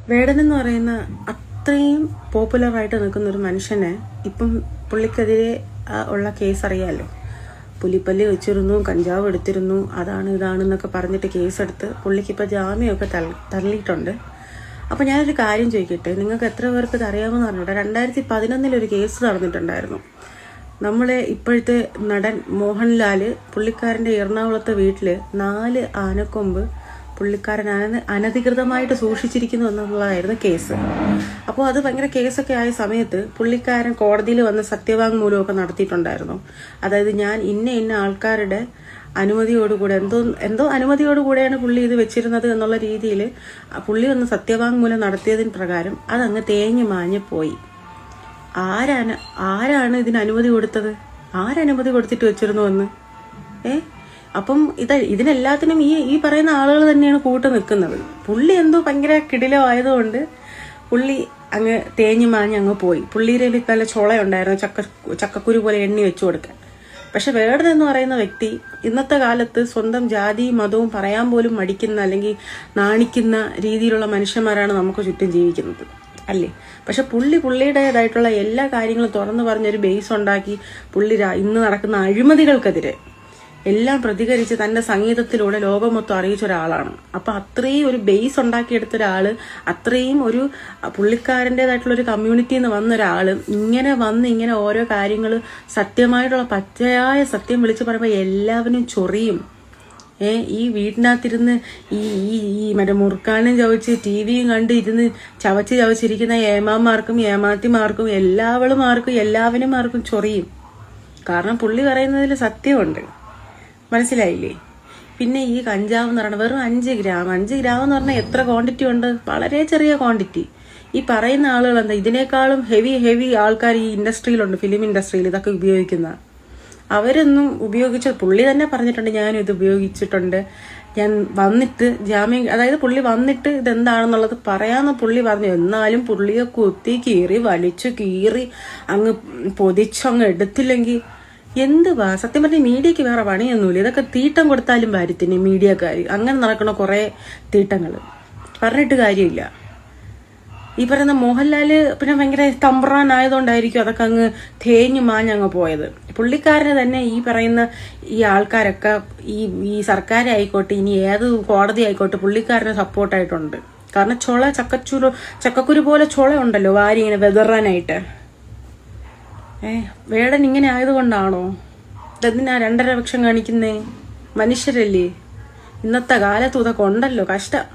വേടൻ എന്ന് പറയുന്ന അത്രയും പോപ്പുലറായിട്ട് നിൽക്കുന്ന ഒരു മനുഷ്യനെ ഇപ്പം പുള്ളിക്കെതിരെ ഉള്ള കേസ് അറിയാമല്ലോ. പുലിപ്പല്ലി വെച്ചിരുന്നു, കഞ്ചാവ് എടുത്തിരുന്നു, അതാണ് ഇതാണെന്നൊക്കെ പറഞ്ഞിട്ട് കേസെടുത്ത് പുള്ളിക്കിപ്പോൾ ജാമ്യമൊക്കെ തള്ളിയിട്ടുണ്ട്. അപ്പോൾ ഞാനൊരു കാര്യം ചോദിക്കട്ടെ, നിങ്ങൾക്ക് എത്ര പേർക്ക് ഇത് അറിയാമെന്ന് പറഞ്ഞിട്ട് 2011 ഒരു കേസ് നടന്നിട്ടുണ്ടായിരുന്നു. നമ്മളെ ഇപ്പോഴത്തെ നടൻ മോഹൻലാൽ പുള്ളിക്കാരൻ്റെ എറണാകുളത്തെ വീട്ടിൽ 4 ആനക്കൊമ്പ് പുള്ളിക്കാരൻ അനധികൃതമായിട്ട് സൂക്ഷിച്ചിരിക്കുന്നു എന്നുള്ളതായിരുന്നു കേസ്. അപ്പോൾ അത് ഭയങ്കര കേസൊക്കെ ആയ സമയത്ത് പുള്ളിക്കാരൻ കോടതിയിൽ വന്ന് സത്യവാങ്മൂലമൊക്കെ നടത്തിയിട്ടുണ്ടായിരുന്നു. അതായത് ഞാൻ ഇന്ന ആൾക്കാരുടെ അനുമതിയോടുകൂടെ എന്തോ അനുമതിയോടുകൂടെയാണ് പുള്ളി ഇത് വെച്ചിരുന്നത് എന്നുള്ള രീതിയിൽ പുള്ളി ഒന്ന് സത്യവാങ്മൂലം നടത്തിയതിന് പ്രകാരം അതങ്ങ് തേഞ്ഞു മാഞ്ഞ് പോയി. ആരാണ് ഇതിന് അനുമതി കൊടുത്തത്? ആരനുമതി കൊടുത്തിട്ട് വെച്ചിരുന്നു എന്ന്? അപ്പം ഇതിനെല്ലാത്തിനും ഈ പറയുന്ന ആളുകൾ തന്നെയാണ് കൂട്ട് നിൽക്കുന്നത്. പുള്ളി എന്തോ ഭയങ്കര കിടിലമായതുകൊണ്ട് പുള്ളി അങ്ങ് തേഞ്ഞു മാഞ്ഞ് അങ്ങ് പോയി. പുള്ളിയുടെ നല്ല ചുളയുണ്ടായിരുന്നു, ചക്കക്കുരു പോലെ എണ്ണി വെച്ചു കൊടുക്കാൻ. പക്ഷെ വേടൻ എന്ന് പറയുന്ന വ്യക്തി ഇന്നത്തെ കാലത്ത് സ്വന്തം ജാതിയും മതവും പറയാൻ പോലും മടിക്കുന്ന അല്ലെങ്കിൽ നാണിക്കുന്ന രീതിയിലുള്ള മനുഷ്യന്മാരാണ് നമുക്ക് ചുറ്റും ജീവിക്കുന്നത്, അല്ലേ? പക്ഷെ പുള്ളിയുടേതായിട്ടുള്ള എല്ലാ കാര്യങ്ങളും തുറന്നു പറഞ്ഞൊരു ബേസ് ഉണ്ടാക്കി പുള്ളി ഇന്ന് നടക്കുന്ന അഴിമതികൾക്കെതിരെ എല്ലാം പ്രതികരിച്ച് തന്റെ സംഗീതത്തിലൂടെ ലോകം മൊത്തം അറിയിച്ച ഒരാളാണ്. അപ്പൊ അത്രയും ഒരു ബേസ് ഉണ്ടാക്കിയെടുത്ത ഒരാള്, അത്രയും ഒരു പുള്ളിക്കാരൻ്റെതായിട്ടുള്ള ഒരു കമ്മ്യൂണിറ്റിയിൽ നിന്ന് വന്ന ഒരാള് ഇങ്ങനെ ഓരോ കാര്യങ്ങൾ സത്യമായിട്ടുള്ള പച്ചയായ സത്യം വിളിച്ചു പറയുമ്പോൾ എല്ലാവരും ചൊറിയും. ഈ വീട്ടിനകത്തിരുന്ന് ഈ മറ്റേ മുറുക്കാനും ചവച്ച് TV-യും കണ്ട് ഇരുന്ന് ചവച്ചിരിക്കുന്ന ഏമാമാർക്കും ഏമാത്തിമാർക്കും എല്ലാവരുമാർക്കും ചൊറിയും. കാരണം പുള്ളി പറയുന്നതിൽ സത്യമുണ്ട്, മനസ്സിലായില്ലേ? പിന്നെ ഈ കഞ്ചാവ് എന്ന് പറഞ്ഞാൽ വെറും 5 ഗ്രാം എന്ന് പറഞ്ഞാൽ എത്ര ക്വാണ്ടിറ്റി ഉണ്ട്? വളരെ ചെറിയ ക്വാണ്ടിറ്റി. ഈ പറയുന്ന ആളുകൾ എന്താ ഇതിനേക്കാളും ഹെവി ആൾക്കാർ ഈ ഇൻഡസ്ട്രിയിലുണ്ട്, ഫിലിം ഇൻഡസ്ട്രിയിൽ ഇതൊക്കെ ഉപയോഗിക്കുന്ന. അവരൊന്നും പുള്ളി തന്നെ പറഞ്ഞിട്ടുണ്ട്, ഞാനും ഇത് ഉപയോഗിച്ചിട്ടുണ്ട്, ഞാൻ വന്നിട്ട് ജാമ്യം, അതായത് പുള്ളി വന്നിട്ട് ഇതെന്താണെന്നുള്ളത് പറയാമെന്ന് പുള്ളി പറഞ്ഞു. എന്നാലും പുള്ളിയെ കുത്തി വലിച്ചു കീറി അങ്ങ് പൊതിച്ചങ്ങ് എടുത്തില്ലെങ്കിൽ എന്തുവാ? സത്യം പറഞ്ഞ മീഡിയക്ക് വേറെ പണിയൊന്നുമില്ല. ഇതൊക്കെ തീട്ടം കൊടുത്താലും കാര്യത്തിന് മീഡിയക്കാർ അങ്ങനെ നടക്കണ കുറെ തീട്ടങ്ങൾ പറഞ്ഞിട്ട് കാര്യമില്ല. ഈ പറയുന്ന മോഹൻലാല് പിന്നെ ഭയങ്കര തമ്പ്രാനായതുകൊണ്ടായിരിക്കും അതൊക്കെ അങ്ങ് തേഞ്ഞു മാഞ്ഞങ്ങ് പോയത്. പുള്ളിക്കാരന് തന്നെ ഈ പറയുന്ന ഈ ആൾക്കാരൊക്കെ ഈ സർക്കാരായിക്കോട്ടെ ഇനി ഏത് കോടതി ആയിക്കോട്ടെ പുള്ളിക്കാരന് സപ്പോർട്ടായിട്ടുണ്ട്. കാരണം ചക്കക്കുരു പോലെ ചുള ഉണ്ടല്ലോ വാരി ഇങ്ങനെ വെതറാനായിട്ട്. വേടൻ ഇങ്ങനെ ആയതുകൊണ്ടാണോ? ഇതെന്തിനാ 2.5 ലക്ഷം കാണിക്കുന്നേ? മനുഷ്യരല്ലേ? ഇന്നത്തെ കാലത്ത് ഇതൊക്കെ ഉണ്ടല്ലോ, കഷ്ടം.